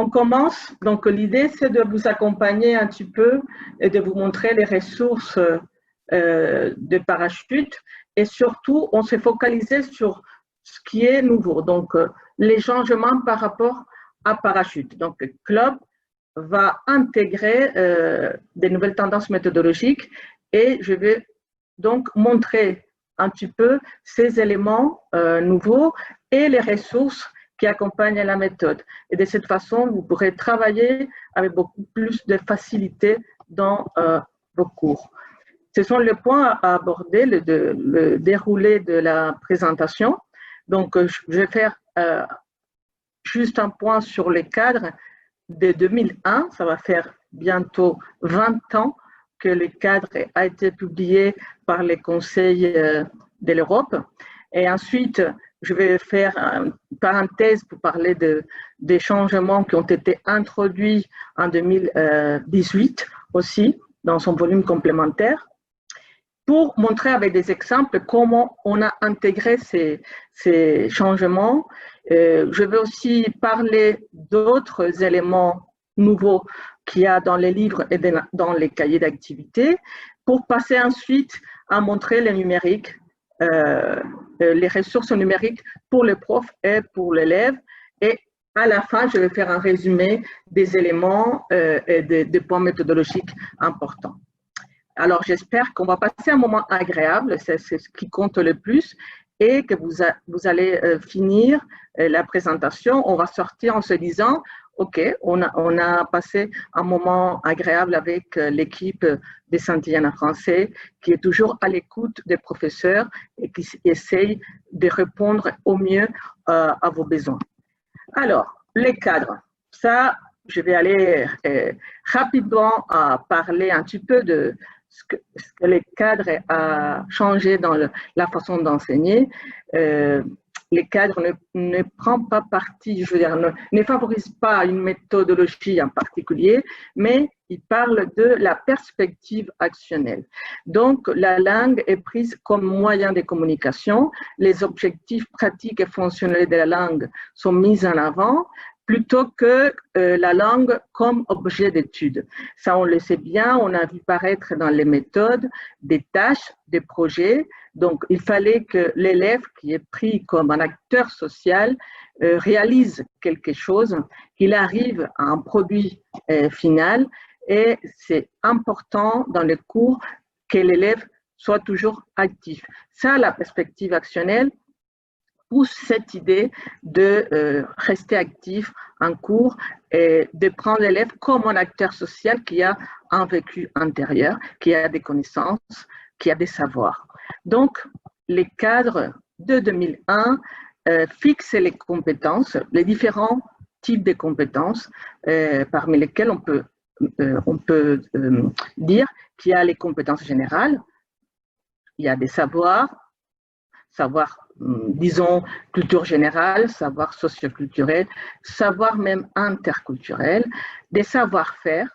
On commence, donc l'idée c'est de vous accompagner un petit peu et de vous montrer les ressources de Parachute et surtout on s'est focalisé sur ce qui est nouveau, donc les changements par rapport à Parachute. Donc le club va intégrer des nouvelles tendances méthodologiques et je vais donc montrer un petit peu ces éléments nouveaux et les ressources qui accompagnent la méthode. Et de cette façon, vous pourrez travailler avec beaucoup plus de facilité dans vos cours. Ce sont les points à aborder, le déroulé de la présentation. Donc, je vais faire juste un point sur les cadres de 2001. Ça va faire bientôt 20 ans que le cadre a été publié par les conseils de l'Europe. Et ensuite, je vais faire une parenthèse pour parler des changements qui ont été introduits en 2018 aussi, dans son volume complémentaire, pour montrer avec des exemples comment on a intégré ces changements. Je vais aussi parler d'autres éléments nouveaux qu'il y a dans les livres et dans les cahiers d'activité, pour passer ensuite à montrer le numérique, les ressources numériques pour le prof et pour l'élève. Et à la fin, je vais faire un résumé des éléments et des points méthodologiques importants. Alors, j'espère qu'on va passer un moment agréable, c'est ce qui compte le plus, et que vous allez finir la présentation. On va sortir en se disant, OK, on a passé un moment agréable avec l'équipe des Santillana français qui est toujours à l'écoute des professeurs et qui essaye de répondre au mieux à vos besoins. Alors, les cadres, ça, je vais aller rapidement à parler un petit peu de ce que les cadres a changé dans la façon d'enseigner. Les cadres ne prennent pas parti, je veux dire, ne favorisent pas une méthodologie en particulier, mais ils parlent de la perspective actionnelle. Donc, la langue est prise comme moyen de communication, les objectifs pratiques et fonctionnels de la langue sont mis en avant, plutôt que la langue comme objet d'étude. Ça, on le sait bien, on a vu paraître dans les méthodes des tâches, des projets. Donc, il fallait que l'élève qui est pris comme un acteur social réalise quelque chose, qu'il arrive à un produit final. Et c'est important dans les cours que l'élève soit toujours actif. Ça, la perspective actionnelle, pousse cette idée de rester actif en cours et de prendre l'élève comme un acteur social qui a un vécu intérieur, qui a des connaissances, qui a des savoirs. Donc, les cadres de 2001 fixent les compétences, les différents types de compétences, parmi lesquelles on peut dire qu'il y a les compétences générales, il y a des savoirs, disons, culture générale, savoir socioculturel, savoir même interculturel, des savoir-faire.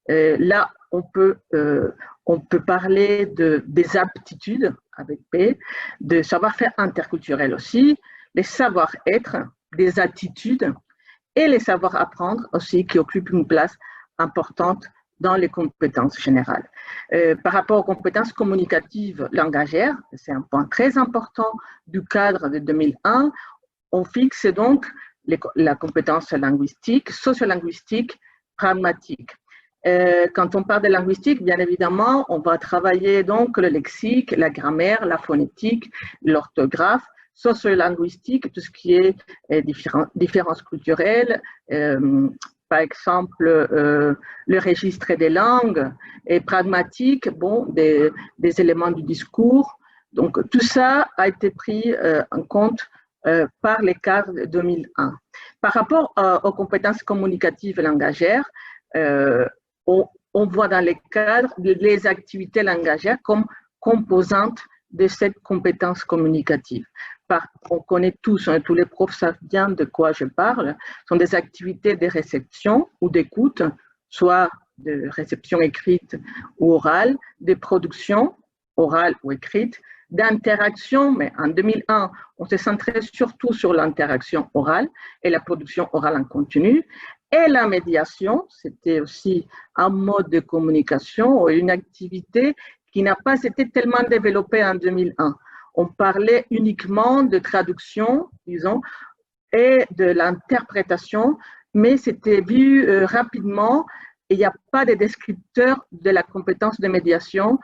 Là, on peut parler des aptitudes avec P, de savoir-faire interculturel aussi, les savoir-être, des attitudes et les savoir-apprendre aussi qui occupent une place importante dans les compétences générales. Par rapport aux compétences communicatives langagières, c'est un point très important du cadre de 2001, on fixe donc la compétence linguistique, sociolinguistique, pragmatique. Quand on parle de linguistique, bien évidemment, on va travailler donc le lexique, la grammaire, la phonétique, l'orthographe, sociolinguistique, tout ce qui est différences culturelles, par exemple, le registre des langues, et pragmatique, bon, des éléments du discours. Donc, tout ça a été pris en compte par les cadres de 2001. Par rapport aux compétences communicatives et langagières, on voit dans les cadres les activités langagières comme composantes de cette compétence communicative. On connaît tous, hein, tous les profs savent bien de quoi je parle, sont des activités de réception ou d'écoute, soit de réception écrite ou orale, de production orale ou écrite, d'interaction, mais en 2001, on se centrait surtout sur l'interaction orale et la production orale en continu, Et la médiation, c'était aussi un mode de communication, une activité qui n'a pas été tellement développée en 2001. On parlait uniquement de traduction, disons, et de l'interprétation, mais c'était vu rapidement. Il n'y a pas de descripteur de la compétence de médiation.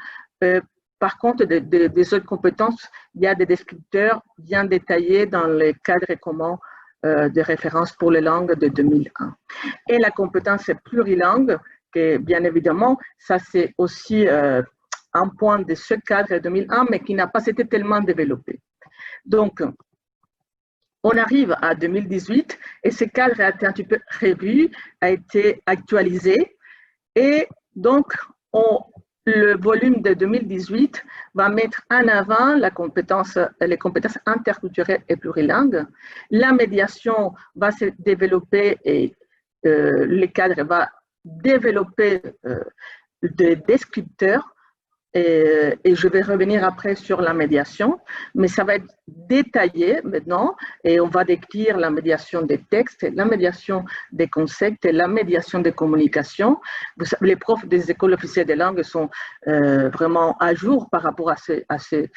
Par contre, des autres compétences, il y a des descripteurs bien détaillés dans le cadre commun de référence pour les langues de 2001. Et la compétence plurilingue, que bien évidemment, ça c'est aussi un point de ce cadre 2001, mais qui n'a pas été tellement développé. Donc, on arrive à 2018 et ce cadre a été un petit peu revu, a été actualisé. Et donc, le volume de 2018 va mettre en avant les compétences interculturelles et plurilingues. La médiation va se développer et le cadre va développer des descripteurs. Et je vais revenir après sur la médiation, mais ça va être détaillé maintenant et on va décrire la médiation des textes, la médiation des concepts et la médiation des communications. Les profs des écoles officielles des langues sont vraiment à jour par rapport à cette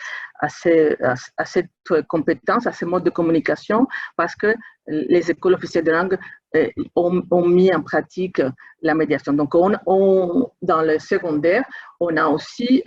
compétence, à ces modes de communication, parce que les écoles officielles des langues ont mis en pratique la médiation. Donc, dans le secondaire, on a aussi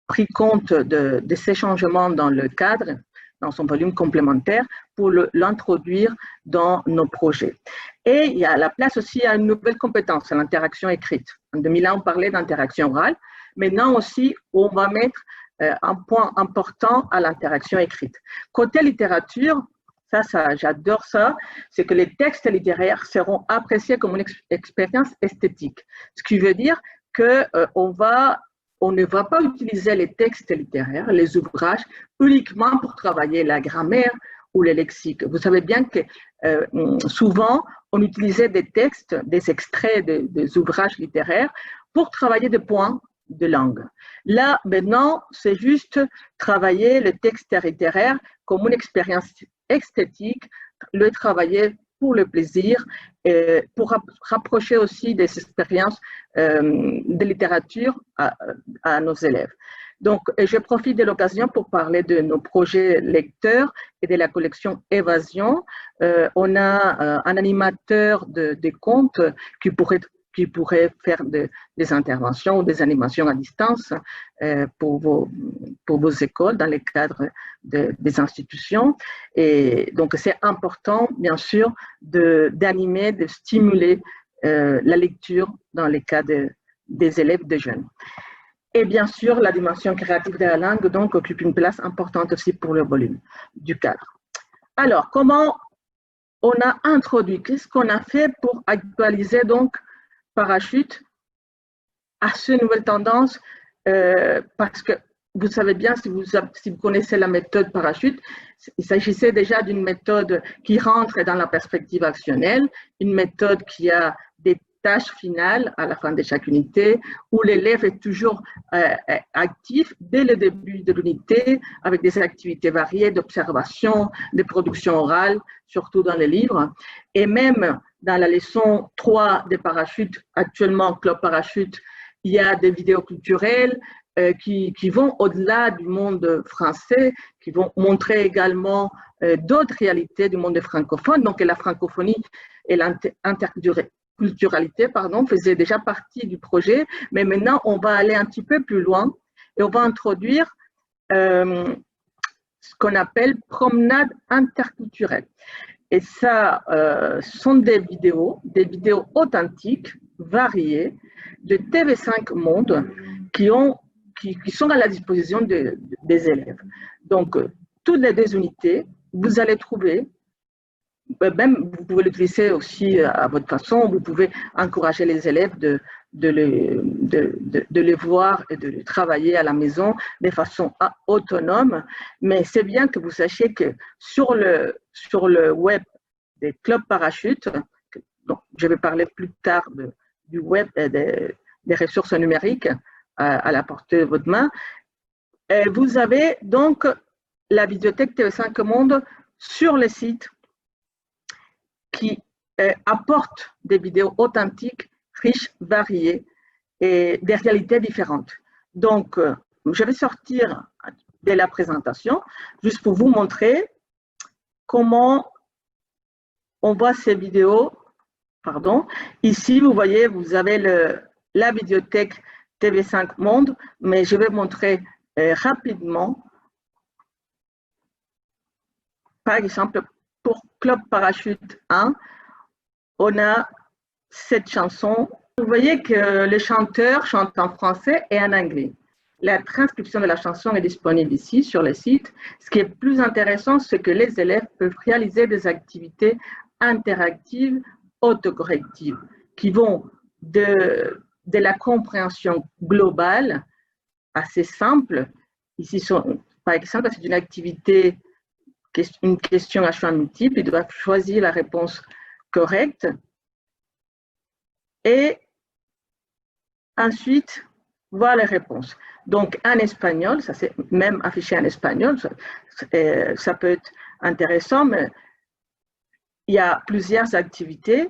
pris compte de ces changements dans le cadre, dans son volume complémentaire, pour l'introduire dans nos projets. Et il y a la place aussi à une nouvelle compétence, à l'interaction écrite. En 2001, on parlait d'interaction orale. Maintenant aussi, on va mettre un point important à l'interaction écrite. Côté littérature, ça j'adore ça, c'est que les textes littéraires seront appréciés comme une expérience esthétique. Ce qui veut dire qu'on ne va pas utiliser les textes littéraires, les ouvrages, uniquement pour travailler la grammaire ou le lexique. Vous savez bien que souvent, on utilisait des textes, des extraits des ouvrages littéraires pour travailler des points de langue. Là, maintenant, c'est juste travailler le texte littéraire comme une expérience esthétique, le travailler pour le plaisir, et pour rapprocher aussi des expériences de littérature à nos élèves. Donc, je profite de l'occasion pour parler de nos projets lecteurs et de la collection Évasion. On a un animateur de contes qui pourrait faire des interventions ou des animations à distance pour vos écoles dans le cadre des institutions. Et donc, c'est important, bien sûr, d'animer, de stimuler la lecture dans les cas des élèves, des jeunes. Et bien sûr, la dimension créative de la langue donc, occupe une place importante aussi pour le volume du cadre. Alors, comment on a introduit, qu'est-ce qu'on a fait pour actualiser donc Parachute à ces nouvelles tendances, parce que vous savez bien, si vous connaissez la méthode Parachute, il s'agissait déjà d'une méthode qui rentre dans la perspective actionnelle, une méthode qui a des tâches finales à la fin de chaque unité, où l'élève est toujours actif dès le début de l'unité, avec des activités variées d'observation, de production orale, surtout dans les livres, et même dans la leçon 3 des Parachutes, actuellement Club Parachute, il y a des vidéos culturelles qui vont au-delà du monde français, qui vont montrer également d'autres réalités du monde francophone. Donc la francophonie et l'interculturalité faisaient déjà partie du projet, mais maintenant on va aller un petit peu plus loin et on va introduire ce qu'on appelle promenade interculturelle. Et ça, sont des vidéos authentiques, variées, de TV5 Monde qui sont à la disposition des élèves. Donc, toutes les deux unités, vous allez trouver, même vous pouvez l'utiliser aussi à votre façon, vous pouvez encourager les élèves de les voir et de les travailler à la maison de façon autonome, mais c'est bien que vous sachiez que sur le web des clubs Parachute, donc je vais parler plus tard du web et des ressources numériques à la portée de votre main, vous avez donc la bibliothèque TV5 Monde sur le site qui apporte des vidéos authentiques, riches, variées et des réalités différentes. Donc, je vais sortir de la présentation juste pour vous montrer comment on voit ces vidéos. Pardon. Ici, vous voyez, vous avez la vidéothèque TV5 Monde, mais je vais montrer rapidement. Par exemple, pour Club Parachute 1, on a cette chanson. Vous voyez que le chanteur chante en français et en anglais. La transcription de la chanson est disponible ici sur le site. Ce qui est plus intéressant, c'est que les élèves peuvent réaliser des activités interactives, autocorrectives, qui vont de la compréhension globale, assez simple. Ici, par exemple, c'est une activité, une question à choix multiple. Ils doivent choisir la réponse correcte. Et ensuite, voir les réponses. Donc, en espagnol, ça c'est même affiché en espagnol, ça peut être intéressant, mais il y a plusieurs activités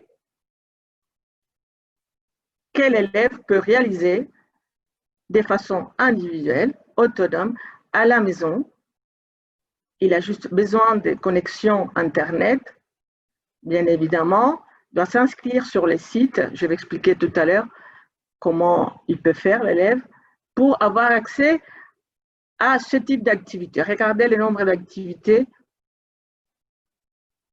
que l'élève peut réaliser de façon individuelle, autonome, à la maison. Il a juste besoin de connexion Internet, bien évidemment, il doit s'inscrire sur le site, je vais expliquer tout à l'heure comment il peut faire, l'élève, pour avoir accès à ce type d'activité. Regardez le nombre d'activités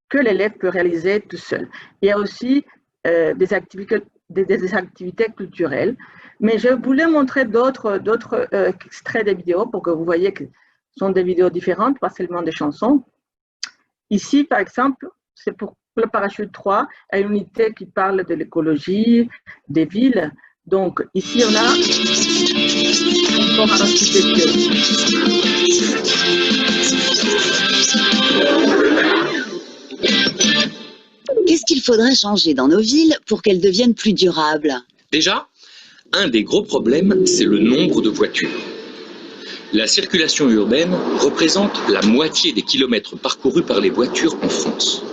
que l'élève peut réaliser tout seul. Il y a aussi des activités culturelles, mais je voulais montrer d'autres extraits de vidéos pour que vous voyez que ce sont des vidéos différentes, pas seulement des chansons. Ici, par exemple, c'est pour le parachute 3, une unité qui parle de l'écologie, des villes. Donc, ici, on a encore un petit Qu'est-ce qu'il faudrait changer dans nos villes pour qu'elles deviennent plus durables? Déjà, un des gros problèmes, c'est le nombre de voitures. La circulation urbaine représente la moitié des kilomètres parcourus par les voitures en France.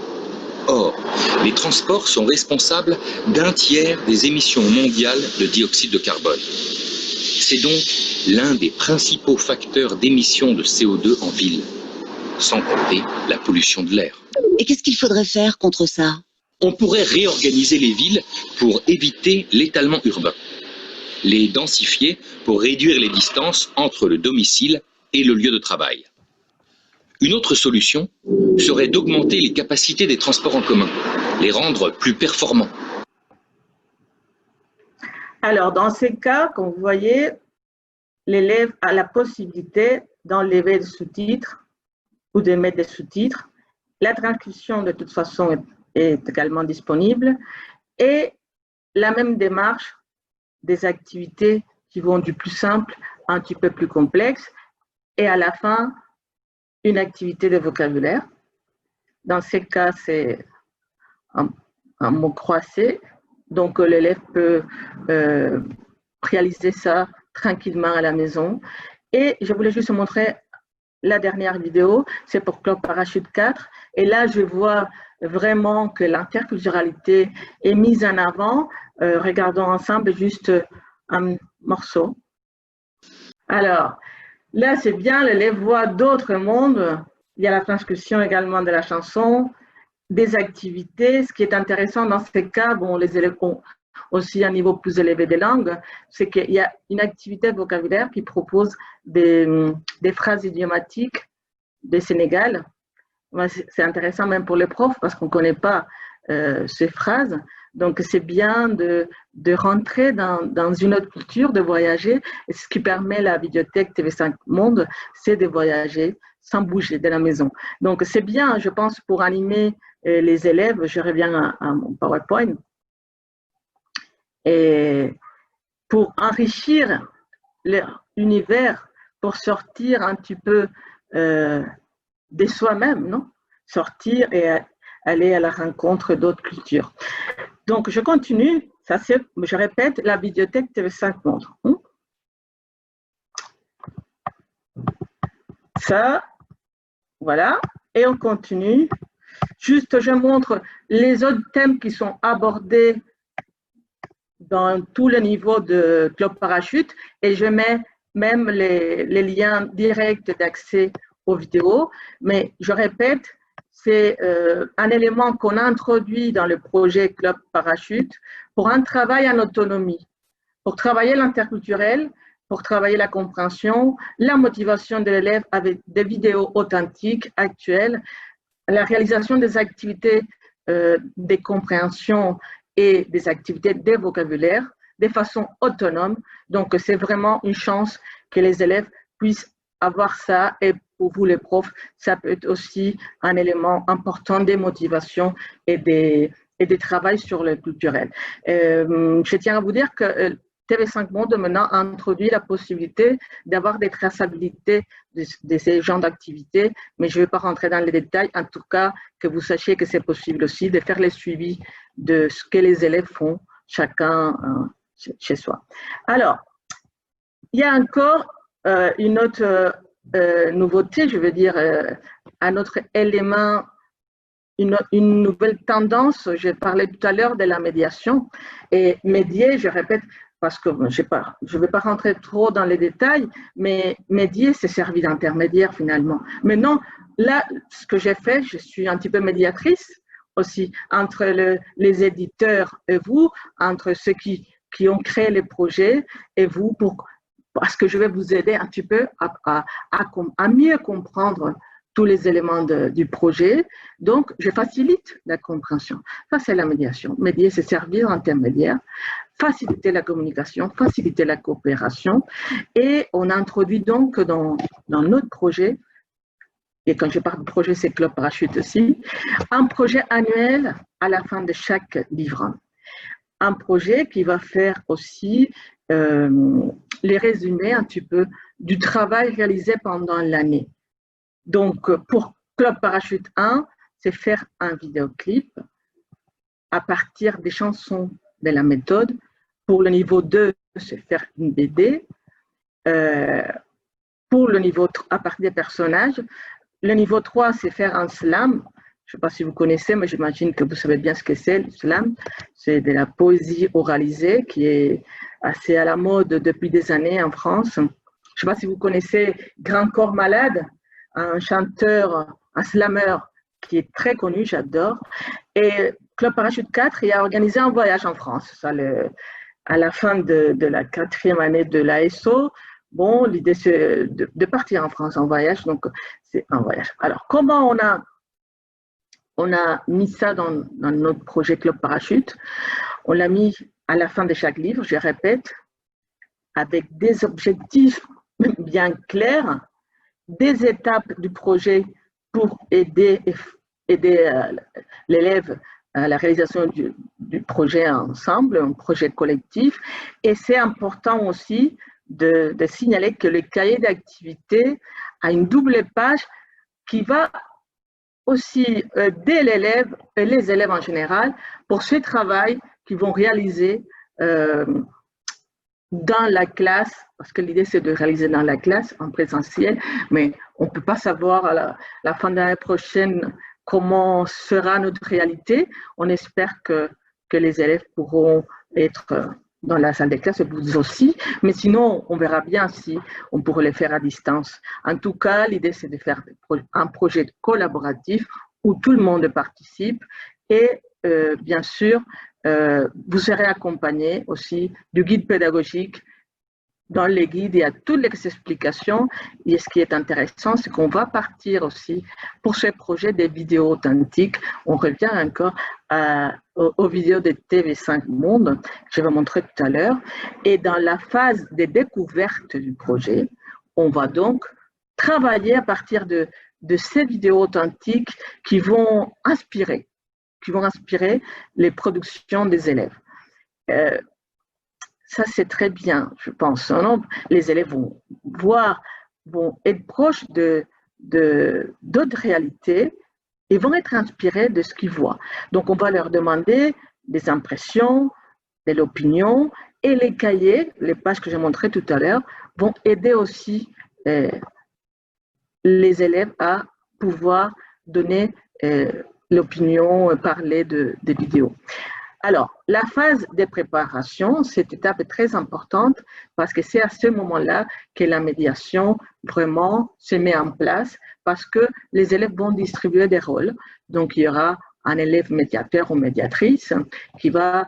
Or, les transports sont responsables d'un tiers des émissions mondiales de dioxyde de carbone. C'est donc l'un des principaux facteurs d'émissions de CO2 en ville, sans compter la pollution de l'air. Et qu'est-ce qu'il faudrait faire contre ça? On pourrait réorganiser les villes pour éviter l'étalement urbain, les densifier pour réduire les distances entre le domicile et le lieu de travail. Une autre solution serait d'augmenter les capacités des transports en commun, les rendre plus performants. Alors, dans ces cas, comme vous voyez, l'élève a la possibilité d'enlever des sous-titres ou de mettre des sous-titres. La transcription, de toute façon, est également disponible. Et la même démarche des activités qui vont du plus simple à un petit peu plus complexe. Et à la fin, une activité de vocabulaire. Dans ces cas, c'est un mot croisé. Donc, l'élève peut réaliser ça tranquillement à la maison. Et je voulais juste vous montrer la dernière vidéo, c'est pour Club Parachute 4. Et là, je vois vraiment que l'interculturalité est mise en avant. Regardons ensemble juste un morceau. Alors, là, c'est bien, l'élève voit d'autres mondes. Il y a la transcription également de la chanson, des activités. Ce qui est intéressant dans ces cas, bon, les élèves ont aussi un niveau plus élevé des langues, c'est qu'il y a une activité vocabulaire qui propose des phrases idiomatiques du Sénégal. C'est intéressant même pour les profs parce qu'on ne connaît pas ces phrases. Donc, c'est bien de rentrer dans une autre culture, de voyager. Et ce qui permet la vidéothèque TV5 Monde, c'est de voyager sans bouger de la maison. Donc, c'est bien, je pense, pour animer les élèves. Je reviens à mon PowerPoint. Et pour enrichir l'univers, pour sortir un petit peu de soi-même, non? Sortir et aller à la rencontre d'autres cultures. Donc, je continue. Ça, c'est, je répète, la vidéothèque TV5 Monde. Ça, voilà. Et on continue. Juste, je montre les autres thèmes qui sont abordés dans tout le niveau de Club Parachute et je mets même les liens directs d'accès aux vidéos. Mais je répète, c'est un élément qu'on a introduit dans le projet Club Parachute pour un travail en autonomie, pour travailler l'interculturel, pour travailler la compréhension, la motivation de l'élève avec des vidéos authentiques, actuelles, la réalisation des activités de compréhension et des activités de vocabulaire de façon autonome. Donc, c'est vraiment une chance que les élèves puissent avoir ça. Et pour vous, les profs, ça peut être aussi un élément important de motivation et de travail sur le culturel. Je tiens à vous dire que TV5 Monde maintenant a introduit la possibilité d'avoir des traçabilités de ces genres d'activités, mais je ne vais pas rentrer dans les détails. En tout cas, que vous sachiez que c'est possible aussi de faire les suivis de ce que les élèves font, chacun chez soi. Alors, il y a encore une autre nouveauté, je veux dire, un autre élément, une nouvelle tendance. J'ai parlé tout à l'heure de la médiation. Et médier, je répète, parce que je ne vais pas rentrer trop dans les détails, mais médier, c'est servir d'intermédiaire finalement. Maintenant, là, ce que j'ai fait, je suis un petit peu médiatrice aussi entre les éditeurs et vous, entre ceux qui ont créé les projets et vous, parce que je vais vous aider un petit peu à mieux comprendre tous les éléments du projet. Donc, je facilite la compréhension. Ça, c'est la médiation. Médier, c'est servir d'intermédiaire, faciliter la communication, faciliter la coopération. Et on a introduit donc dans notre projet, et quand je parle de projet, c'est Club Parachute aussi, un projet annuel à la fin de chaque livre. Un projet qui va faire aussi les résumés un petit peu du travail réalisé pendant l'année. Donc, pour Club Parachute 1, c'est faire un vidéoclip à partir des chansons de la méthode. Pour le niveau 2, c'est faire une BD. Pour le niveau 3, à partir des personnages. Le niveau 3, c'est faire un slam. Je ne sais pas si vous connaissez, mais j'imagine que vous savez bien ce que c'est, le slam. C'est de la poésie oralisée qui est assez à la mode depuis des années en France. Je ne sais pas si vous connaissez Grand Corps Malade, un chanteur, un slameur qui est très connu, j'adore. Et Club Parachute 4, il a organisé un voyage en France. Ça, à la fin de la 4e année de l'ASO, bon, l'idée c'est de partir en France en voyage, donc c'est un voyage. Alors, comment on a mis ça dans notre projet Club Parachute? On l'a mis à la fin de chaque livre, je répète, avec des objectifs bien clairs, des étapes du projet pour aider l'élève à la réalisation du projet ensemble, un projet collectif. Et c'est important aussi de signaler que le cahier d'activité a une double page qui va aussi aider l'élève et les élèves en général pour ce travail qu'ils vont réaliser dans la classe, parce que l'idée c'est de réaliser dans la classe en présentiel, mais on ne peut pas savoir à la fin de l'année prochaine comment sera notre réalité. On espère que les élèves pourront être dans la salle de classe, et vous aussi, mais sinon on verra bien si on pourrait les faire à distance. En tout cas, l'idée c'est de faire un projet collaboratif où tout le monde participe et bien sûr, vous serez accompagné aussi du guide pédagogique. Dans les guides, il y a toutes les explications. Et ce qui est intéressant, c'est qu'on va partir aussi pour ce projet des vidéos authentiques. On revient encore aux vidéos de TV5 Monde, je vais montrer tout à l'heure. Et dans la phase de découverte du projet, on va donc travailler à partir de ces vidéos authentiques qui vont inspirer les productions des élèves. Ça, c'est très bien, je pense. Les élèves vont être proches d'autres réalités et vont être inspirés de ce qu'ils voient. Donc, on va leur demander des impressions, de l'opinion, et les cahiers, les pages que j'ai montrées tout à l'heure, vont aider aussi les élèves à pouvoir donner l'opinion, parler des vidéos. Alors, la phase de préparation, cette étape est très importante parce que c'est à ce moment-là que la médiation vraiment se met en place parce que les élèves vont distribuer des rôles. Donc, il y aura un élève médiateur ou médiatrice qui va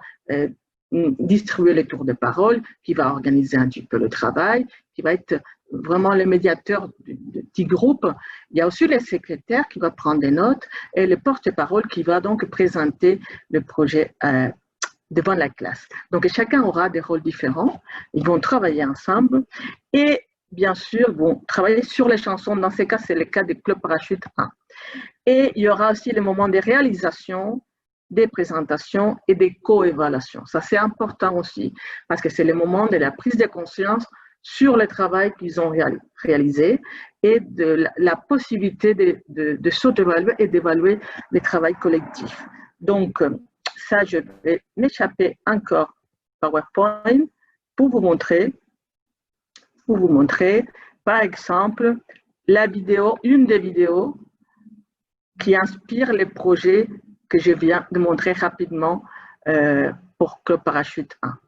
distribuer les tours de parole, qui va organiser un petit peu le travail, qui va être vraiment le médiateur du petit groupe. Il y a aussi le secrétaire qui va prendre des notes et le porte-parole qui va donc présenter le projet devant la classe. Donc, chacun aura des rôles différents. Ils vont travailler ensemble et, bien sûr, vont travailler sur les chansons. Dans ces cas, c'est le cas du Club Parachute 1. Et il y aura aussi le moment de réalisation, des présentations et des co-évaluations. Ça, c'est important aussi parce que c'est le moment de la prise de conscience sur le travail qu'ils ont réalisé et de la possibilité de s'auto-évaluer et d'évaluer le travail collectif. Donc, ça, je vais m'échapper encore PowerPoint pour vous montrer, par exemple, la vidéo, une des vidéos qui inspire les projets que je viens de montrer rapidement pour Club Parachute 1.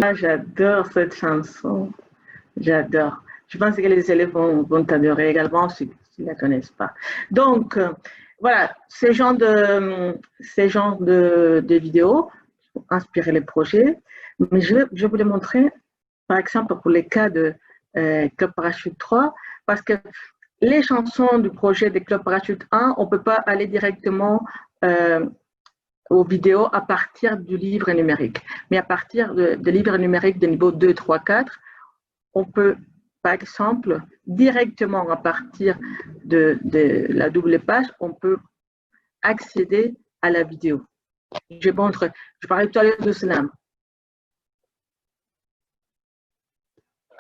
Ah, j'adore cette chanson. J'adore. Je pense que les élèves vont adorer également s'ils ne la connaissent pas. Donc, voilà, ces genres de vidéos pour inspirer les projets. Mais je voulais montrer, par exemple, pour les cas de Club Parachute 3, parce que les chansons du projet de Club Parachute 1, on ne peut pas aller directement aux vidéos à partir du livre numérique. Mais à partir de livres numériques de niveau 2, 3, 4, on peut, par exemple, directement à partir de la double page, on peut accéder à la vidéo. Je parlais tout à l'heure de slam.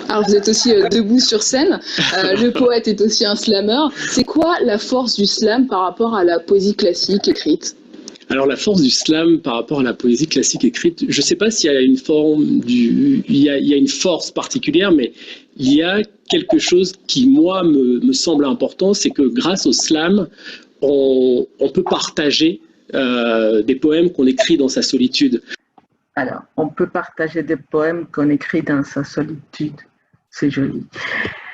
Alors vous êtes aussi debout sur scène, le poète est aussi un slammer. C'est quoi la force du slam par rapport à la poésie classique écrite ? Alors la force du slam par rapport à la poésie classique écrite, je ne sais pas s'il y a une forme il y a une force particulière, mais il y a quelque chose qui moi me semble important, c'est que grâce au slam, on peut partager des poèmes qu'on écrit dans sa solitude. Alors, on peut partager des poèmes qu'on écrit dans sa solitude. C'est joli.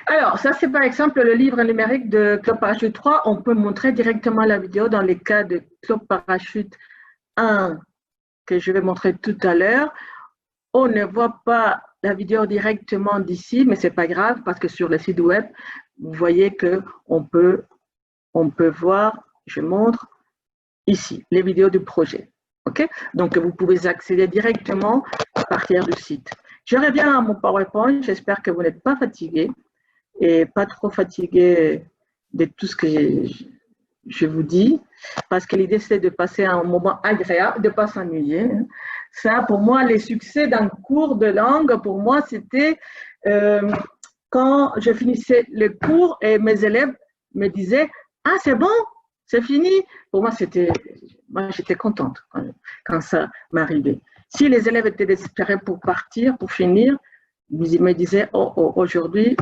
Alors, ça, c'est par exemple le livre numérique de Club Parachute 3. On peut montrer directement la vidéo dans les cas de Club Parachute 1 que je vais montrer tout à l'heure. On ne voit pas la vidéo directement d'ici, mais ce n'est pas grave parce que sur le site web, vous voyez qu'on peut voir, je montre ici, les vidéos du projet. Okay? Donc, vous pouvez accéder directement à partir du site. Je reviens à mon PowerPoint. J'espère que vous n'êtes pas fatigués et pas trop fatigués de tout ce que je vous dis, parce que l'idée, c'est de passer un moment agréable, de ne pas s'ennuyer. Ça, pour moi, les succès d'un cours de langue, pour moi, c'était quand je finissais le cours et mes élèves me disaient « Ah, c'est bon, c'est fini !» Pour moi, j'étais contente quand ça m'arrivait. Si les élèves étaient désespérés pour partir, pour finir, ils me disaient « Oh, aujourd'hui,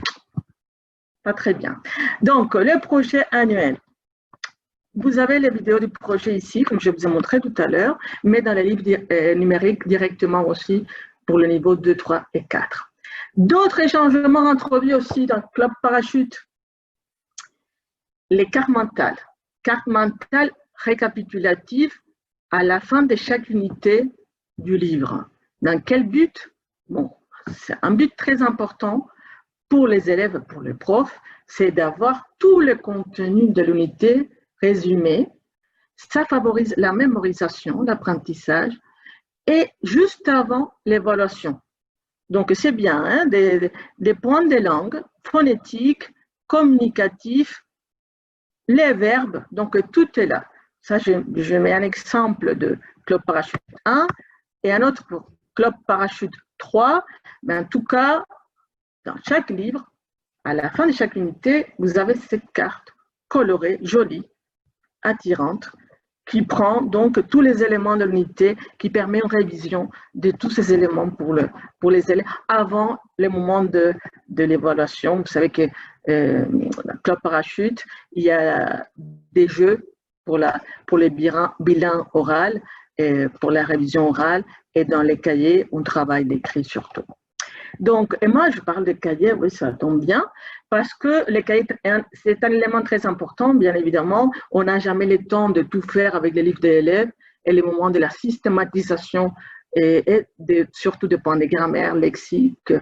pas très bien. » Donc, le projet annuel. Vous avez les vidéos du projet ici, comme je vous ai montré tout à l'heure, mais dans les livres numériques directement aussi pour le niveau 2, 3 et 4. D'autres changements introduits aussi dans Club Parachute. Les cartes mentales. Cartes mentales récapitulatives à la fin de chaque unité du livre. Dans quel but? Bon, c'est un but très important pour les élèves, pour les profs, c'est d'avoir tout le contenu de l'unité résumé. Ça favorise la mémorisation, l'apprentissage et juste avant l'évaluation. Donc, c'est bien, hein, des points de langue, phonétiques, communicatifs, les verbes, donc tout est là. Ça, je mets un exemple de Club Parachute 1 et un autre pour Club Parachute 3. Mais en tout cas, dans chaque livre, à la fin de chaque unité, vous avez cette carte colorée, jolie, attirante, qui prend donc tous les éléments de l'unité, qui permet une révision de tous ces éléments pour les élèves avant le moment de l'évaluation. Vous savez que dans Club Parachute, il y a des jeux pour les bilans oraux, et pour la révision orale, et dans les cahiers, on travaille l'écrit surtout. Donc, et moi, je parle de cahiers, oui, ça tombe bien, parce que les cahiers, c'est un élément très important, bien évidemment. On n'a jamais le temps de tout faire avec les livres des élèves, et le moment de la systématisation, et surtout des points de grammaire, lexique,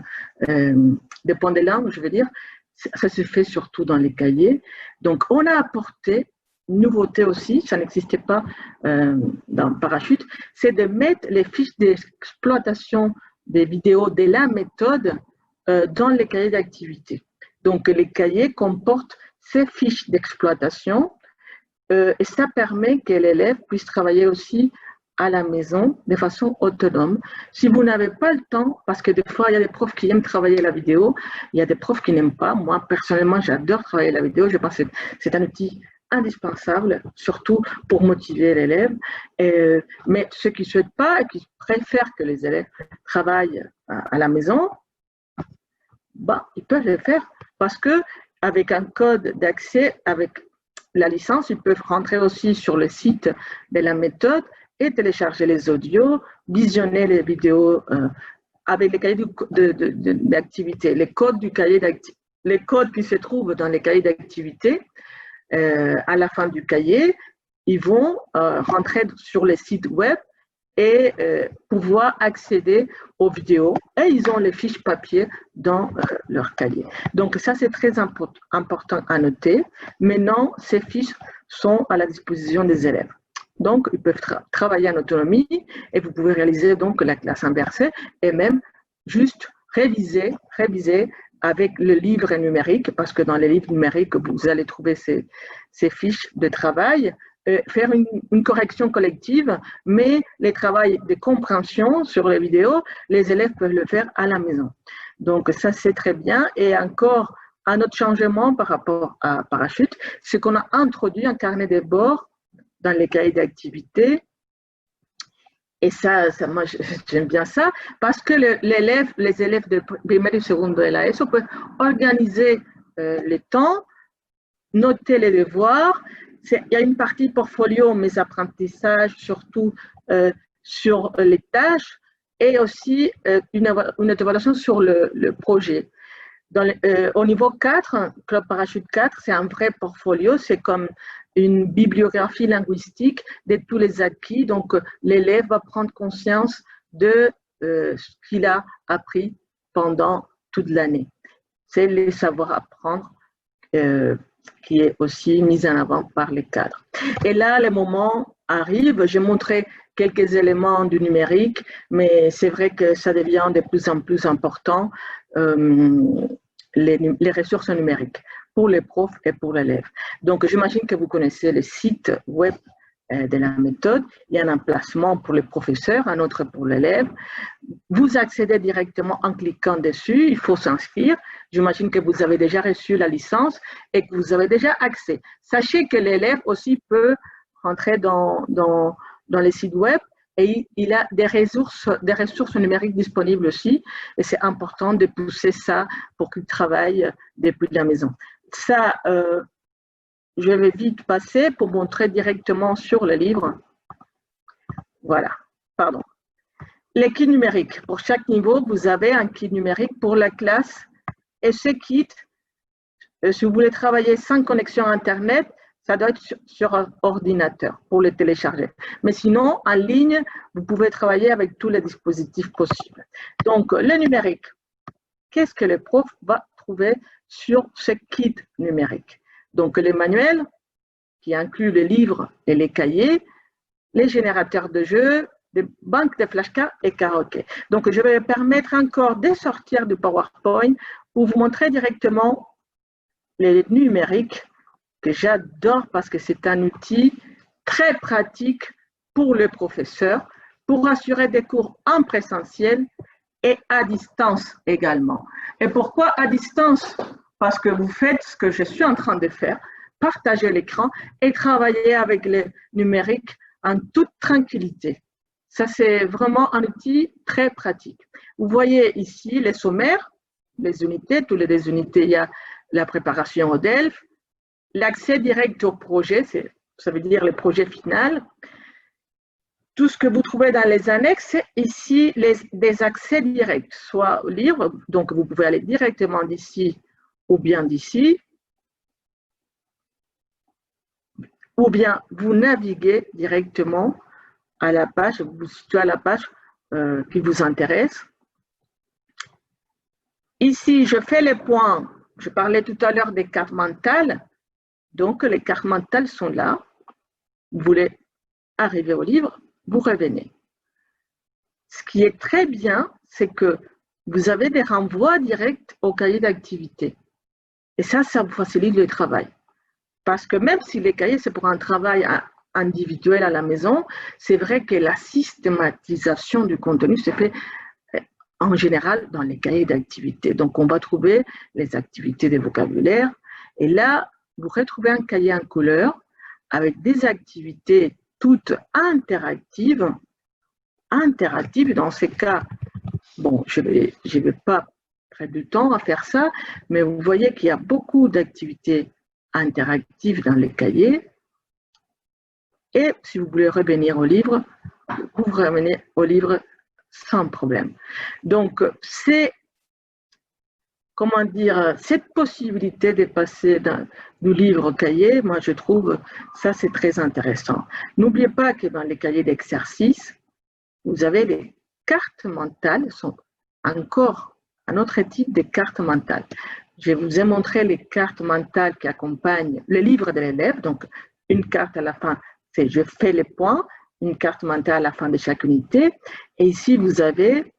des points de langue, je veux dire, ça se fait surtout dans les cahiers. Donc, on a apporté une nouveauté aussi, ça n'existait pas dans Parachute, c'est de mettre les fiches d'exploitation des vidéos de la méthode dans les cahiers d'activité. Donc, les cahiers comportent ces fiches d'exploitation et ça permet que l'élève puisse travailler aussi à la maison de façon autonome. Si vous n'avez pas le temps, parce que des fois, il y a des profs qui aiment travailler la vidéo, il y a des profs qui n'aiment pas. Moi, personnellement, j'adore travailler la vidéo. Je pense que c'est un outil indispensable, surtout pour motiver l'élève. Mais ceux qui ne souhaitent pas et qui préfèrent que les élèves travaillent à la maison, bah, ils peuvent le faire parce qu'avec un code d'accès, avec la licence, ils peuvent rentrer aussi sur le site de la méthode et télécharger les audios, visionner les vidéos avec les cahiers d'activité, les codes du cahier d'activité, les codes qui se trouvent dans les cahiers d'activité. À la fin du cahier, ils vont rentrer sur les sites web et pouvoir accéder aux vidéos. Et ils ont les fiches papier dans leur cahier. Donc ça, c'est très important à noter. Maintenant, ces fiches sont à la disposition des élèves. Donc, ils peuvent travailler en autonomie et vous pouvez réaliser donc la classe inversée et même juste réviser avec le livre numérique, parce que dans les livres numériques, vous allez trouver ces fiches de travail, faire une correction collective, mais les travaux de compréhension sur les vidéos, les élèves peuvent le faire à la maison. Donc, ça, c'est très bien. Et encore, un autre changement par rapport à Parachute, c'est qu'on a introduit un carnet de bord dans les cahiers d'activité. Et ça moi, j'aime bien ça, parce que les élèves de primaire et secondaire de l'ASO peuvent organiser les temps, noter les devoirs. Il y a une partie portfolio, mes apprentissages, surtout sur les tâches, et aussi une évaluation sur le projet. Au niveau 4, Club Parachute 4, c'est un vrai portfolio, c'est comme une bibliographie linguistique de tous les acquis. Donc, l'élève va prendre conscience de ce qu'il a appris pendant toute l'année. C'est le savoir apprendre qui est aussi mis en avant par les cadres. Et là, le moment arrive. J'ai montré quelques éléments du numérique, mais c'est vrai que ça devient de plus en plus important, les ressources numériques pour les profs et pour l'élève. Donc, j'imagine que vous connaissez le site web de la méthode. Il y a un emplacement pour les professeurs, un autre pour l'élève. Vous accédez directement en cliquant dessus. Il faut s'inscrire. J'imagine que vous avez déjà reçu la licence et que vous avez déjà accès. Sachez que l'élève aussi peut rentrer dans les sites web et il a des ressources numériques disponibles aussi. Et c'est important de pousser ça pour qu'il travaille depuis la maison. Ça, je vais vite passer pour montrer directement sur le livre. Voilà, pardon. Les kits numériques. Pour chaque niveau, vous avez un kit numérique pour la classe. Et ce kit, si vous voulez travailler sans connexion Internet, ça doit être sur un ordinateur pour le télécharger. Mais sinon, en ligne, vous pouvez travailler avec tous les dispositifs possibles. Donc, le numérique, qu'est-ce que le prof va trouver sur ce kit numérique? Donc, les manuels qui incluent les livres et les cahiers, les générateurs de jeux, des banques de flashcards et karaoké. Donc, je vais permettre encore de sortir du PowerPoint pour vous montrer directement les numériques que j'adore parce que c'est un outil très pratique pour le professeur pour assurer des cours en présentiel et à distance également. Et pourquoi à distance? Parce que vous faites ce que je suis en train de faire, partager l'écran et travailler avec le numérique en toute tranquillité. Ça, c'est vraiment un outil très pratique. Vous voyez ici les sommaires, les unités, toutes les unités, il y a la préparation au DELF, l'accès direct au projet, c'est ça veut dire le projet final. Tout ce que vous trouvez dans les annexes, c'est ici des accès directs, soit au livre, donc vous pouvez aller directement d'ici ou bien d'ici, ou bien vous naviguez directement à la page, vous vous situez à la page qui vous intéresse. Ici, je fais les points, je parlais tout à l'heure des cartes mentales, donc les cartes mentales sont là. Vous voulez arriver au livre, vous revenez. Ce qui est très bien, c'est que vous avez des renvois directs au cahier d'activité. Et ça vous facilite le travail. Parce que même si les cahiers, c'est pour un travail individuel à la maison, c'est vrai que la systématisation du contenu se fait en général dans les cahiers d'activité. Donc, on va trouver les activités de vocabulaire. Et là, vous retrouvez un cahier en couleur avec des activités toutes interactives. Dans ces cas, bon, je vais pas prendre du temps à faire ça, mais vous voyez qu'il y a beaucoup d'activités interactives dans les cahiers. Et si vous voulez revenir au livre, vous revenez au livre sans problème. Donc, c'est, comment dire, cette possibilité de passer du livre au cahier, moi je trouve ça c'est très intéressant. N'oubliez pas que dans les cahiers d'exercice, vous avez des cartes mentales, sont encore un autre type de cartes mentales. Je vous ai montré les cartes mentales qui accompagnent le livre de l'élève. Donc, une carte à la fin, c'est je fais les points, une carte mentale à la fin de chaque unité. Et ici, vous avez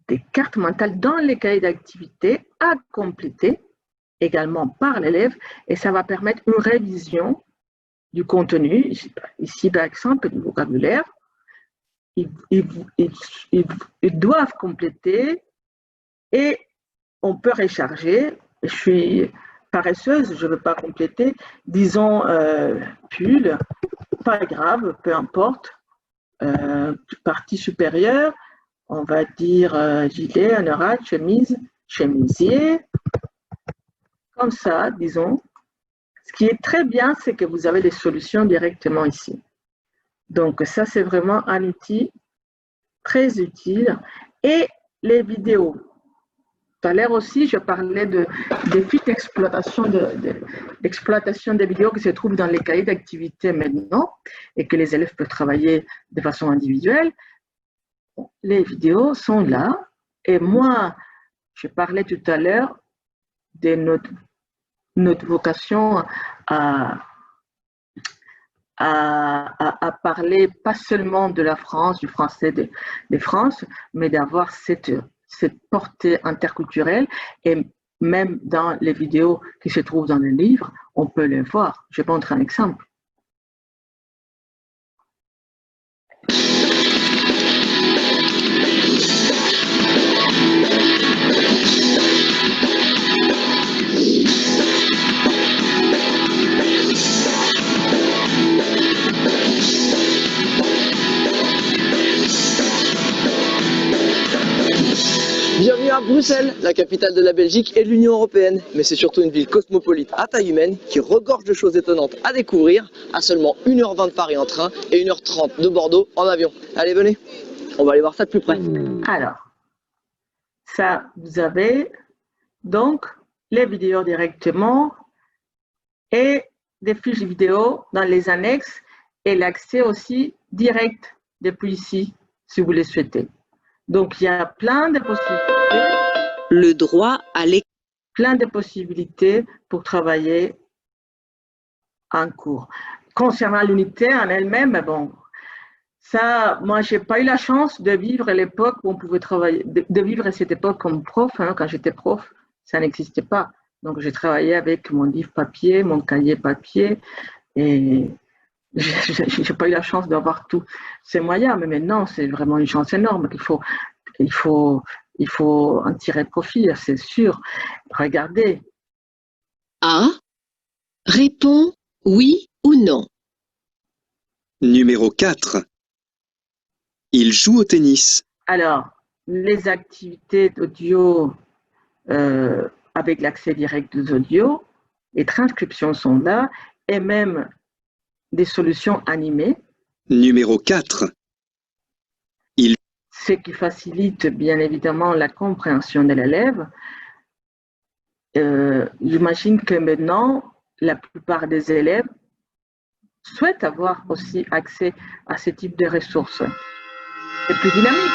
des cartes mentales dans les cahiers d'activité à compléter également par l'élève. Et ça va permettre une révision du contenu. Ici, par exemple, du vocabulaire. Ils doivent compléter et on peut recharger. Je suis paresseuse, je ne veux pas compléter. Disons pull, pas grave, peu importe. Partie supérieure, on va dire gilet, anorak, chemise, chemisier. Comme ça, disons. Ce qui est très bien, c'est que vous avez des solutions directement ici. Donc, ça, c'est vraiment un outil très utile. Et les vidéos. Tout à l'heure aussi, je parlais des fiches d'exploitation des vidéos qui se trouvent dans les cahiers d'activité maintenant et que les élèves peuvent travailler de façon individuelle. Les vidéos sont là. Et moi, je parlais tout à l'heure de notre vocation à parler pas seulement de la France, du français de France, mais d'avoir cette portée interculturelle. Et même dans les vidéos qui se trouvent dans le livre, on peut les voir. Je vais montrer un exemple. Bienvenue à Bruxelles, la capitale de la Belgique et de l'Union européenne. Mais c'est surtout une ville cosmopolite à taille humaine qui regorge de choses étonnantes à découvrir à seulement 1h20 de Paris en train et 1h30 de Bordeaux en avion. Allez, venez, on va aller voir ça de plus près. Alors, ça, vous avez donc les vidéos directement et des fiches vidéo dans les annexes et l'accès aussi direct depuis ici, si vous le souhaitez. Donc, il y a plein de possibilités. Le droit à l'école. Plein de possibilités pour travailler en cours. Concernant l'unité en elle-même, bon, ça, moi, je n'ai pas eu la chance de vivre l'époque où on pouvait travailler, de vivre cette époque comme prof. Hein, quand j'étais prof, ça n'existait pas. Donc, j'ai travaillé avec mon livre papier, mon cahier papier, et je n'ai pas eu la chance d'avoir tous ces moyens. Mais maintenant, c'est vraiment une chance énorme qu'il faut en tirer profit, c'est sûr. Regardez. A. Réponds oui ou non. Numéro 4. Il joue au tennis. Alors, les activités d'audio avec l'accès direct aux audios, les transcriptions sont là et même des solutions animées. Numéro 4. Ce qui facilite bien évidemment la compréhension de l'élève. J'imagine que maintenant, la plupart des élèves souhaitent avoir aussi accès à ce type de ressources. C'est plus dynamique.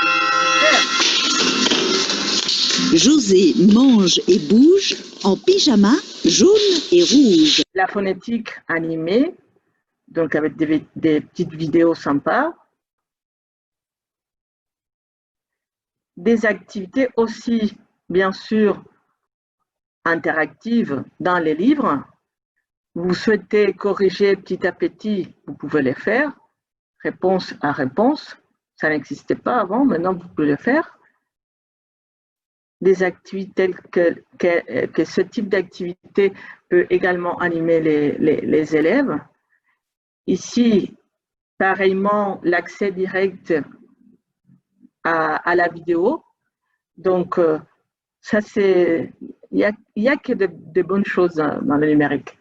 José mange et bouge en pyjama jaune et rouge. La phonétique animée, donc avec des petites vidéos sympas. Des activités aussi, bien sûr, interactives dans les livres. Vous souhaitez corriger petit à petit, vous pouvez les faire. Réponse à réponse, ça n'existait pas avant, maintenant vous pouvez le faire. Des activités telles que ce type d'activité peut également animer les élèves. Ici, pareillement, l'accès direct à la vidéo. Donc, ça c'est, il y a que de bonnes choses dans le numérique.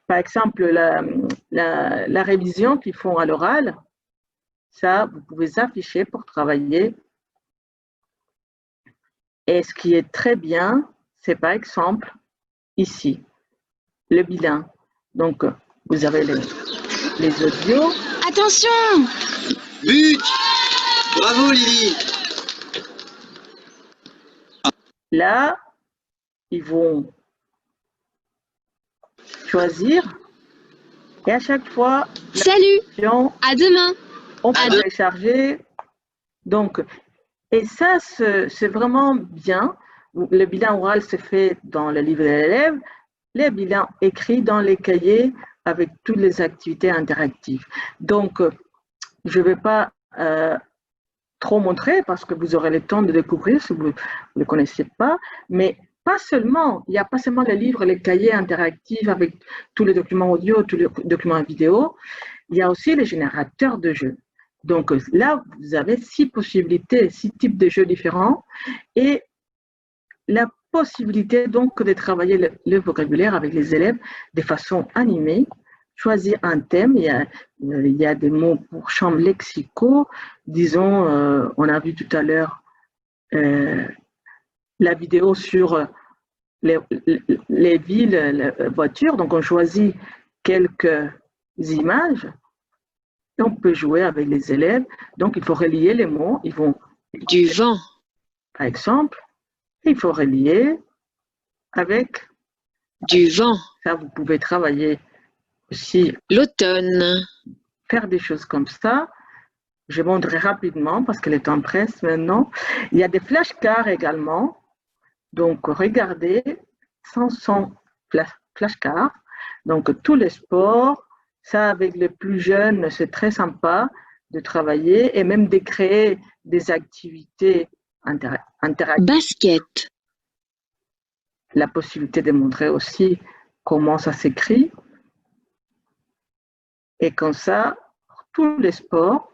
Par exemple, la révision qu'ils font à l'oral, ça, vous pouvez afficher pour travailler. Et ce qui est très bien, c'est par exemple ici, le bilan. Donc, vous avez les audios. Attention! But! Bravo Lily! Là, ils vont choisir et à chaque fois, Salut, à demain. on peut télécharger. Donc, et ça, c'est vraiment bien. Le bilan oral se fait dans le livre de l'élève, les bilans écrits dans les cahiers avec toutes les activités interactives. Donc, je ne vais pas trop montrer parce que vous aurez le temps de découvrir si vous ne le connaissez pas, mais pas seulement, il n'y a pas seulement les livres, les cahiers interactifs avec tous les documents audio, tous les documents vidéo, il y a aussi les générateurs de jeux. Donc là, vous avez 6 possibilités, 6 types de jeux différents et la possibilité donc de travailler le vocabulaire avec les élèves de façon animée, choisir un thème. Il y a des mots pour champs lexicaux. Disons, on a vu tout à l'heure la vidéo sur les villes, les voitures. Donc, on choisit quelques images et on peut jouer avec les élèves. Donc, il faut relier les mots. Ils vont, Du vent. par exemple, il faut relier avec Du vent. ça. Vous pouvez travailler aussi, L'automne. faire des choses comme ça. Je montrerai rapidement parce que le temps presse maintenant. Il y a des flashcards également. Donc, regardez, sans flashcards. Donc, tous les sports, ça avec les plus jeunes, c'est très sympa de travailler et même de créer des activités interactives. Basket. La possibilité de montrer aussi comment ça s'écrit. Et comme ça, pour tous les sports,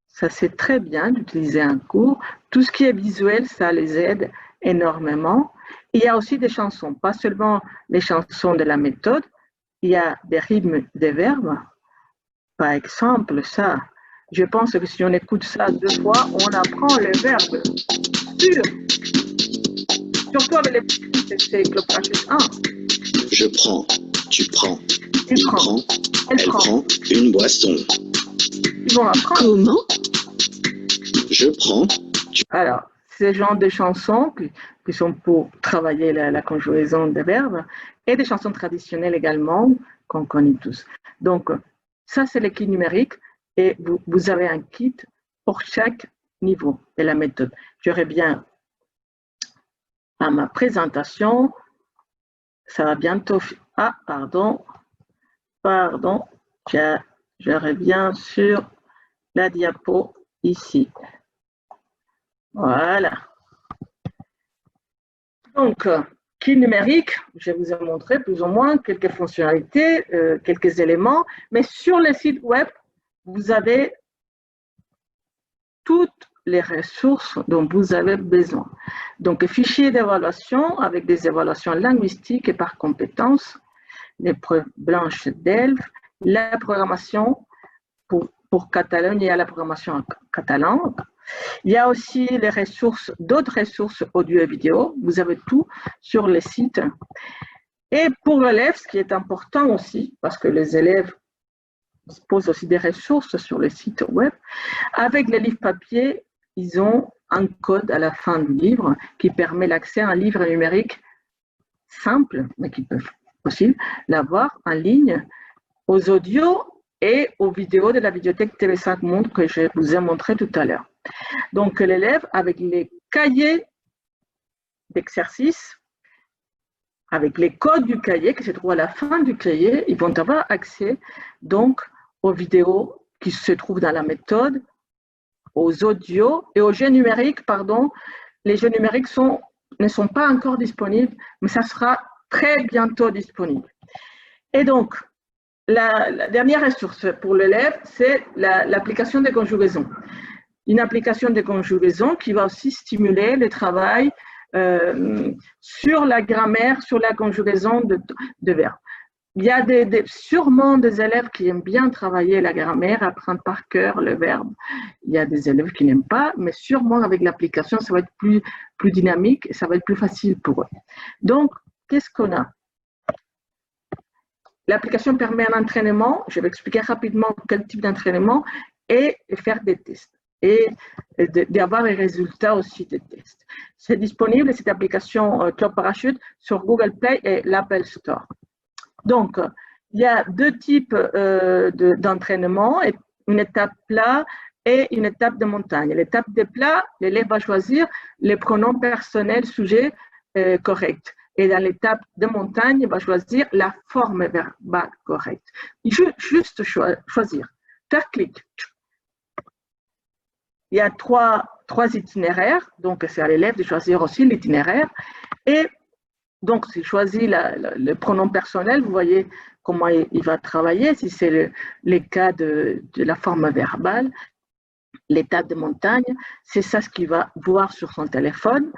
ça c'est très bien d'utiliser un cours. Tout ce qui est visuel, ça les aide énormément. Il y a aussi des chansons, pas seulement les chansons de la méthode, il y a des rythmes des verbes. Par exemple, ça, je pense que si on écoute ça 2 fois, on apprend le verbe sûr. Surtout avec les petits, c'est clopage 1. Je prends, tu prends, Il prend, elle prend une boisson. Ils vont apprendre. Comment? Je prends, Alors, ce genre de chansons qui sont pour travailler la conjugaison des verbes et des chansons traditionnelles également qu'on connaît tous. Donc, ça, c'est le kit numérique et vous avez un kit pour chaque niveau de la méthode. Je reviens à ma présentation. Ça va bientôt. Ah, pardon. Je reviens sur la diapo ici. Voilà. Donc, kit numérique, je vous ai montré plus ou moins quelques fonctionnalités, quelques éléments, mais sur le site web, vous avez toutes les ressources dont vous avez besoin. Donc, fichier d'évaluation avec des évaluations linguistiques et par compétences, l'épreuve blanche d'Elf, la programmation pour Catalogne, il y a la programmation en catalan. Il y a aussi les ressources, d'autres ressources audio et vidéo. Vous avez tout sur les sites. Et pour l'élève, ce qui est important aussi, parce que les élèves posent aussi des ressources sur les sites web, avec les livres papier, ils ont un code à la fin du livre qui permet l'accès à un livre numérique simple, mais qui peuvent aussi l'avoir en ligne, aux audios et aux vidéos de la vidéothèque TV5 Monde que je vous ai montré tout à l'heure. Donc l'élève, avec les cahiers d'exercice, avec les codes du cahier qui se trouvent à la fin du cahier, ils vont avoir accès donc aux vidéos qui se trouvent dans la méthode, aux audios et aux jeux numériques, pardon. Les jeux numériques ne sont pas encore disponibles, mais ça sera très bientôt disponible. Et donc, la dernière ressource pour l'élève, c'est l'application de conjugaison. Une application de conjugaison qui va aussi stimuler le travail sur la grammaire, sur la conjugaison de verbes. Il y a sûrement des élèves qui aiment bien travailler la grammaire, apprendre par cœur le verbe. Il y a des élèves qui n'aiment pas, mais sûrement avec l'application, ça va être plus dynamique et ça va être plus facile pour eux. Donc, qu'est-ce qu'on a? L'application permet un entraînement. Je vais expliquer rapidement quel type d'entraînement et faire des tests et d'avoir les résultats aussi des tests. C'est disponible, cette application Club Parachute, sur Google Play et l'Apple Store. Donc, il y a deux types d'entraînement, une étape plat et une étape de montagne. L'étape de plat, l'élève va choisir les pronoms personnels sujets corrects. Et dans l'étape de montagne, il va choisir la forme verbale correcte. Juste choisir, faire clic. Il y a trois itinéraires, donc c'est à l'élève de choisir aussi l'itinéraire. Et donc, s'il choisit le pronom personnel, vous voyez comment il va travailler, si c'est le cas de la forme verbale. L'étape de montagne, c'est ça ce qu'il va voir sur son téléphone.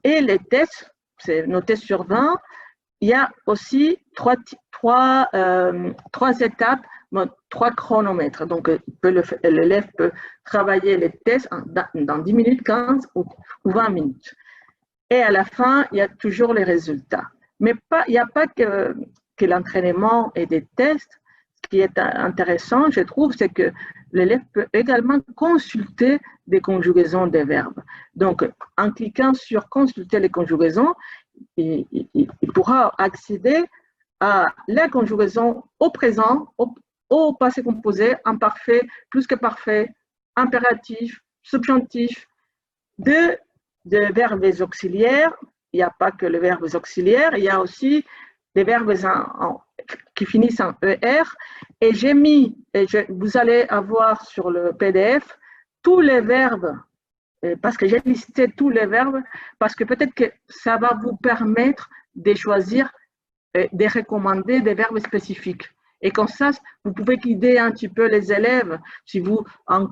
Et les tests, c'est noté sur 20. Il y a aussi trois étapes, 3 chronomètres. Donc, l'élève peut travailler les tests dans 10 minutes, 15 ou 20 minutes. Et à la fin, il y a toujours les résultats. Mais il n'y a pas que l'entraînement et des tests. Ce qui est intéressant, je trouve, c'est que l'élève peut également consulter des conjugaisons des verbes. Donc, en cliquant sur « Consulter les conjugaisons », il pourra accéder à la conjugaison au présent, au passé composé, imparfait, plus que parfait, impératif, subjonctif, de verbes auxiliaires. Il n'y a pas que les verbes auxiliaires, il y a aussi des verbes qui finissent en ER. Et j'ai mis, vous allez avoir sur le PDF, tous les verbes, parce que j'ai listé tous les verbes, parce que peut-être que ça va vous permettre de choisir, de recommander des verbes spécifiques. Et comme ça, vous pouvez guider un petit peu les élèves. Si vous, en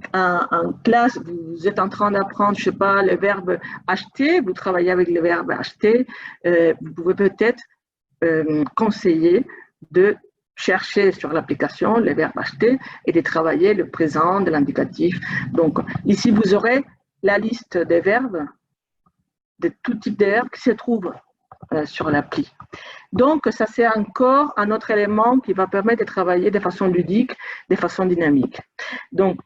classe, vous êtes en train d'apprendre, je sais pas, le verbe acheter, vous travaillez avec le verbe acheter, vous pouvez peut-être conseiller de chercher sur l'application le verbe acheter et de travailler le présent de l'indicatif. Donc, ici, vous aurez la liste des verbes, de tout type de verbes qui se trouvent sur l'appli. Donc, ça, c'est encore un autre élément qui va permettre de travailler de façon ludique, de façon dynamique. Donc,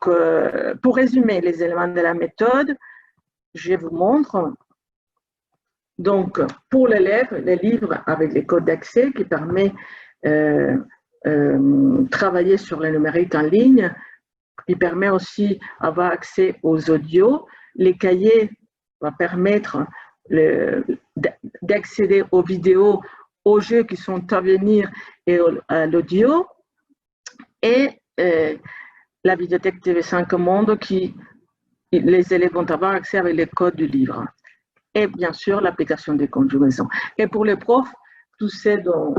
pour résumer les éléments de la méthode, je vous montre. Donc, pour l'élève, les livres avec les codes d'accès qui permet travailler sur le numérique en ligne. Il permet aussi d'avoir accès aux audios. Les cahiers vont permettre d'accéder aux vidéos, aux jeux qui sont à venir et à l'audio. Et la vidéothèque TV5 Monde qui les élèves vont avoir accès avec les codes du livre. Et bien sûr, l'application des conjugaisons. Et pour les profs, tout ce dont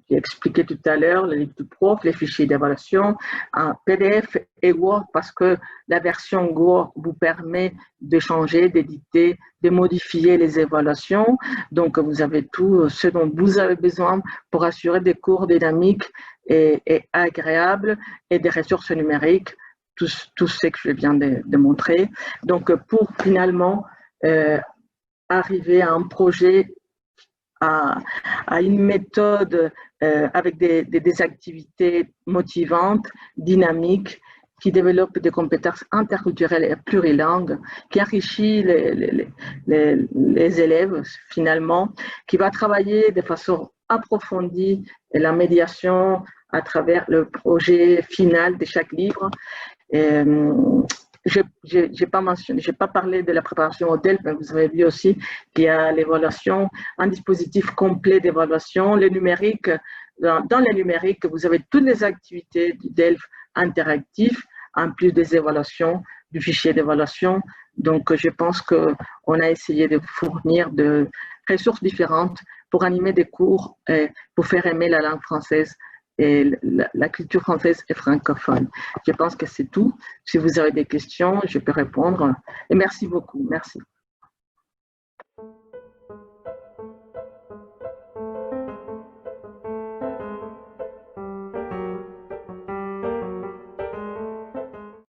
j'ai expliqué tout à l'heure, le livre du prof, les fichiers d'évaluation, un PDF et Word, parce que la version Word vous permet de changer, d'éditer, de modifier les évaluations. Donc, vous avez tout ce dont vous avez besoin pour assurer des cours dynamiques et agréables et des ressources numériques, tout ce que je viens de montrer. Donc, pour finalement arriver à un projet, à une méthode avec des activités motivantes, dynamiques, qui développent des compétences interculturelles et plurilingues, qui enrichit les élèves finalement, qui va travailler de façon approfondie la médiation à travers le projet final de chaque livre. Je n'ai pas parlé de la préparation au DELF, mais vous avez vu aussi qu'il y a l'évaluation, un dispositif complet d'évaluation, le numérique. Dans le numérique, vous avez toutes les activités du DELF interactif, en plus des évaluations, du fichier d'évaluation. Donc, je pense qu'on a essayé de fournir de ressources différentes pour animer des cours et pour faire aimer la langue française et la culture française et francophone. Je pense que c'est tout. Si vous avez des questions, je peux répondre. Et merci beaucoup. Merci.